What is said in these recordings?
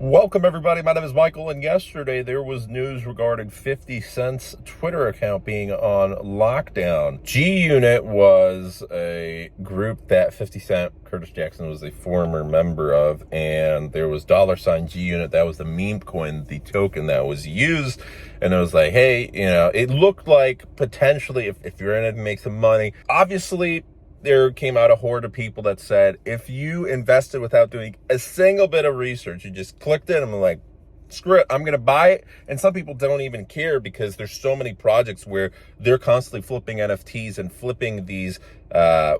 Welcome everybody, my name is Michael, and yesterday there was news regarding 50 Cent's Twitter account being on lockdown. G-Unit was a group that 50 Cent, Curtis Jackson, was a former member of, and there was $G-Unit. That was the meme coin, the token that was used, and it was like, hey, it looked like potentially if you're in it and make some money. Obviously, there came out a horde of people that said, if you invested without doing a single bit of research, you just clicked it and I'm like, screw it, I'm going to buy it. And some people don't even care because there's so many projects where they're constantly flipping NFTs and flipping these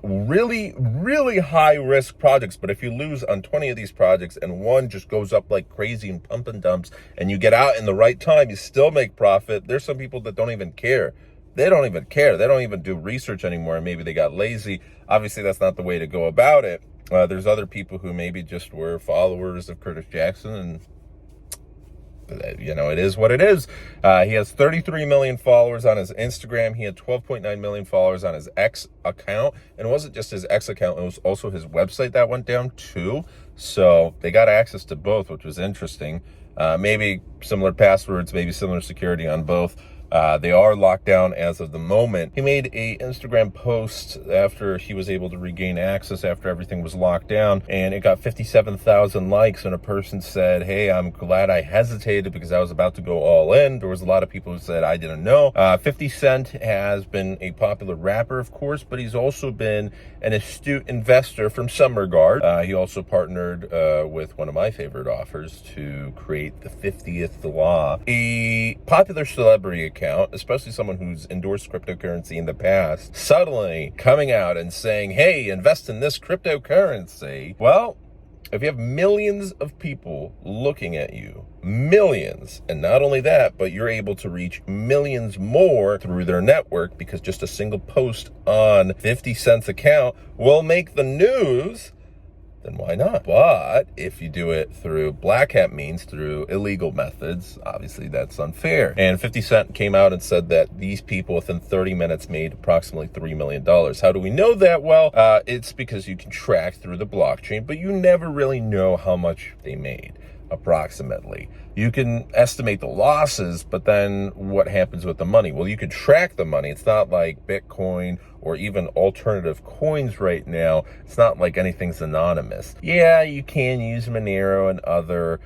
really, really high risk projects. But if you lose on 20 of these projects and one just goes up like crazy and pump and dumps and you get out in the right time, you still make profit. There's some people that don't even care. They don't even care. They don't even do research anymore. And maybe they got lazy. Obviously, that's not the way to go about it. There's other people who maybe just were followers of Curtis Jackson, and it is what it is. He has 33 million followers on his Instagram. He had 12.9 million followers on his X account. And it wasn't just his X account. It was also his website that went down too. So they got access to both, which was interesting. Maybe similar passwords, maybe similar security on both. They are locked down as of the moment. He made a Instagram post after he was able to regain access after everything was locked down, and it got 57,000 likes, and a person said, hey, I'm glad I hesitated because I was about to go all in. There was a lot of people who said, I didn't know. 50 Cent has been a popular rapper, of course, but he's also been an astute investor from some regard. He also partnered with one of my favorite authors to create the 50th Law, a popular celebrity account, especially someone who's endorsed cryptocurrency in the past, suddenly coming out and saying, hey, invest in this cryptocurrency. Well, if you have millions of people looking at you, millions, and not only that, but you're able to reach millions more through their network because just a single post on 50 Cent's account will make the news, then why not? But if you do it through black hat means, through illegal methods, obviously that's unfair. And 50 Cent came out and said that these people within 30 minutes made approximately $3 million. How do we know that? Well, it's because you can track through the blockchain, but you never really know how much they made. Approximately. You can estimate the losses, but then what happens with the money? Well, you can track the money. It's not like Bitcoin or even alternative coins right now. It's not like anything's anonymous. Yeah, you can use Monero and other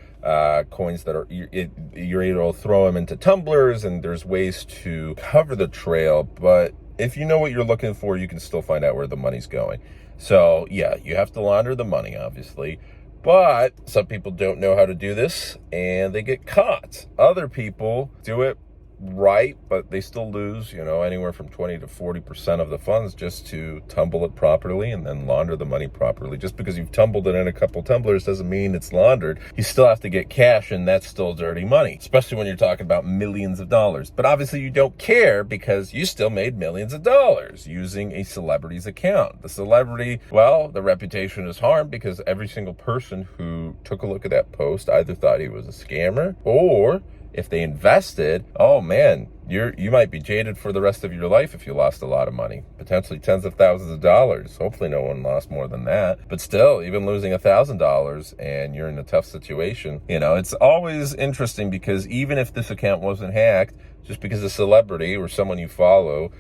coins that are, you're able to throw them into tumblers, and there's ways to cover the trail, but if you know what you're looking for, you can still find out where the money's going. So yeah, you have to launder the money, obviously. But some people don't know how to do this and they get caught. Other people do it right, but they still lose, anywhere from 20 to 40% of the funds just to tumble it properly and then launder the money properly. Just because you've tumbled it in a couple tumblers doesn't mean it's laundered. You still have to get cash, and that's still dirty money, especially when you're talking about millions of dollars. But obviously you don't care because you still made millions of dollars using a celebrity's account. The celebrity, well, the reputation is harmed because every single person who took a look at that post either thought he was a scammer, or if they invested, oh man, you might be jaded for the rest of your life if you lost a lot of money, potentially tens of thousands of dollars. Hopefully no one lost more than that. But still, even losing $1,000 and you're in a tough situation, it's always interesting because even if this account wasn't hacked, just because a celebrity or someone you follow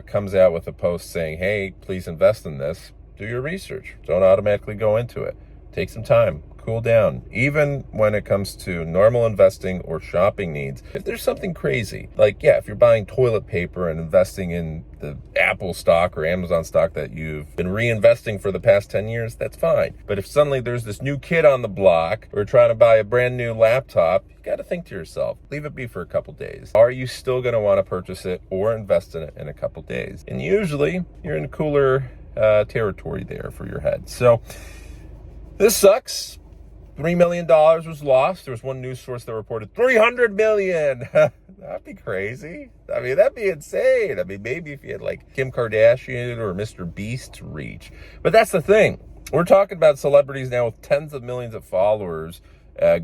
comes out with a post saying, hey, please invest in this, do your research. Don't automatically go into it. Take some time. Cool down. Even when it comes to normal investing or shopping needs, if there's something crazy, like, yeah, if you're buying toilet paper and investing in the Apple stock or Amazon stock that you've been reinvesting for the past 10 years, that's fine. But if suddenly there's this new kid on the block or trying to buy a brand new laptop, you got to think to yourself, leave it be for a couple days. Are you still going to want to purchase it or invest in it in a couple days? And usually you're in cooler territory there for your head. So this sucks. $3 million was lost. There was one news source that reported 300 million. That'd be crazy. I mean, that'd be insane. I mean, maybe if you had like Kim Kardashian or Mr. Beast reach. But that's the thing. We're talking about celebrities now with tens of millions of followers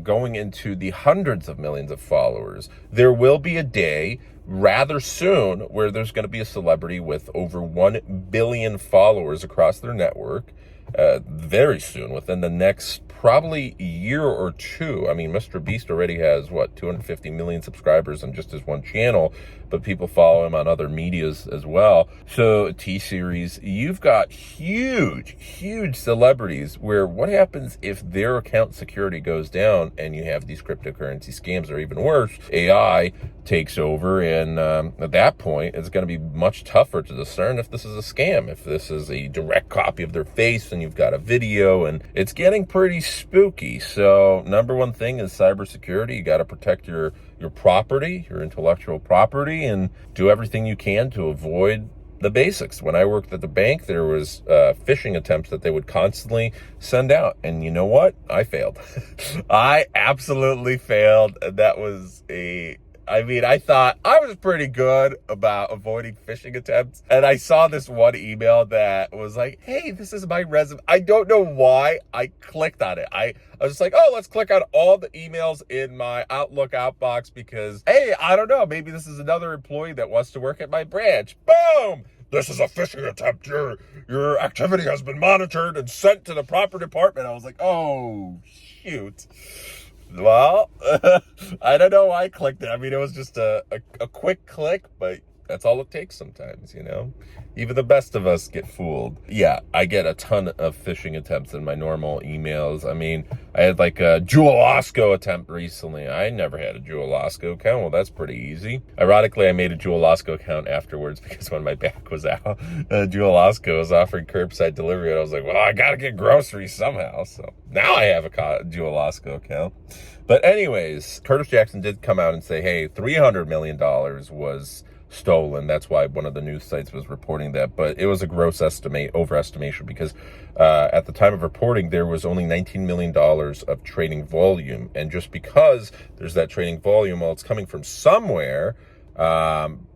going into the hundreds of millions of followers. There will be a day rather soon where there's going to be a celebrity with over 1 billion followers across their network. Very soon, within the next probably a year or two. I mean, Mr. Beast already has, what, 250 million subscribers on just his one channel, but people follow him on other medias as well. So T-Series, you've got huge celebrities where what happens if their account security goes down and you have these cryptocurrency scams, or even worse, AI takes over, and at that point, it's going to be much tougher to discern if this is a scam, if this is a direct copy of their face and you've got a video, and it's getting pretty spooky. So number one thing is cybersecurity. You got to protect your property, your intellectual property, and do everything you can to avoid the basics. When I worked at the bank, there was phishing attempts that they would constantly send out, and you know what? I failed. I absolutely failed. That was I thought I was pretty good about avoiding phishing attempts. And I saw this one email that was like, hey, this is my resume. I don't know why I clicked on it. I was just like, oh, let's click on all the emails in my Outlook outbox because, hey, I don't know, maybe this is another employee that wants to work at my branch. Boom! This is a phishing attempt. Your activity has been monitored and sent to the proper department. I was like, oh, shoot. Well, I don't know why I clicked it. I mean, it was just a quick click, but that's all it takes sometimes, you know? Even the best of us get fooled. Yeah, I get a ton of phishing attempts in my normal emails. I mean, I had like a Jewel Osco attempt recently. I never had a Jewel Osco account. Well, that's pretty easy. Ironically, I made a Jewel Osco account afterwards because when my back was out, Jewel Osco was offering curbside delivery, and I was like, well, I gotta get groceries somehow. So now I have a Jewel Osco account. But anyways, Curtis Jackson did come out and say, hey, $300 million was stolen. That's why one of the news sites was reporting that, but it was a gross overestimation, because at the time of reporting there was only $19 million of trading volume, and just because there's that trading volume, well, it's coming from somewhere.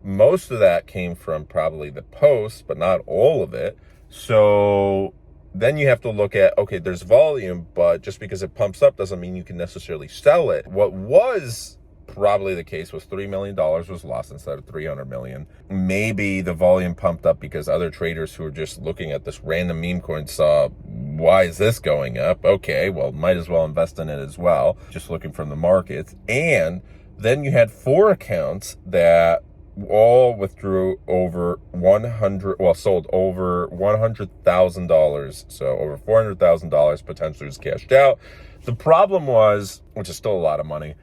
Most of that came from probably the Post, but not all of it. So then you have to look at, okay, there's volume, but just because it pumps up doesn't mean you can necessarily sell it. What was probably the case was $3 million was lost instead of 300 million. Maybe the volume pumped up because other traders who were just looking at this random meme coin saw, why is this going up? Okay, well, might as well invest in it as well, just looking from the markets. And then you had 4 accounts that all withdrew over sold over $100,000. So over $400,000 potentially was cashed out. The problem was, which is still a lot of money,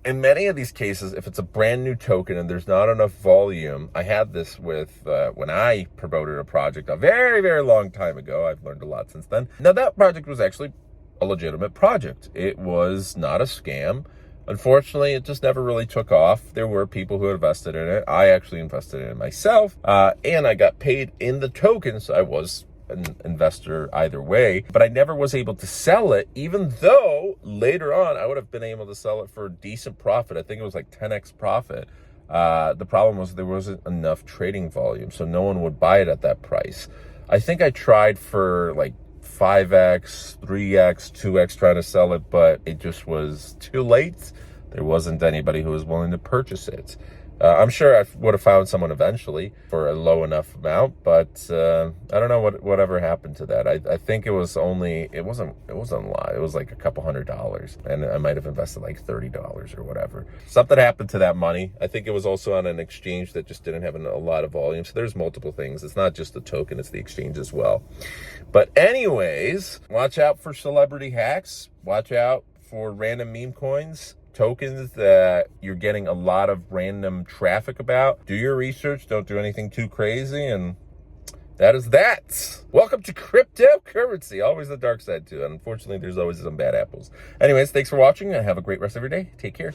in many of these cases, if it's a brand new token and there's not enough volume, I had this with when I promoted a project a very, very long time ago. I've learned a lot since then. Now, that project was actually a legitimate project. It was not a scam. Unfortunately, it just never really took off. There were people who invested in it. I actually invested in it myself, and I got paid in the tokens. I was an investor either way, but I never was able to sell it, even though later on I would have been able to sell it for a decent profit. I think it was like 10x profit. The problem was there wasn't enough trading volume, so no one would buy it at that price. I think I tried for like 5x, 3x, 2x trying to sell it, but it just was too late. There wasn't anybody who was willing to purchase it. I'm sure I would have found someone eventually for a low enough amount, but I don't know whatever happened to that. I think it wasn't a lot. It was like a couple $100, and I might have invested like $30 or whatever. Something happened to that money. I think it was also on an exchange that just didn't have a lot of volume. So there's multiple things. It's not just the token, it's the exchange as well. But anyways, watch out for celebrity hacks. Watch out for random meme coins, tokens that you're getting a lot of random traffic about. Do your research. Don't do anything too crazy. And that is that. Welcome to cryptocurrency. Always the dark side too. And unfortunately, there's always some bad apples. Anyways, thanks for watching and have a great rest of your day. Take care.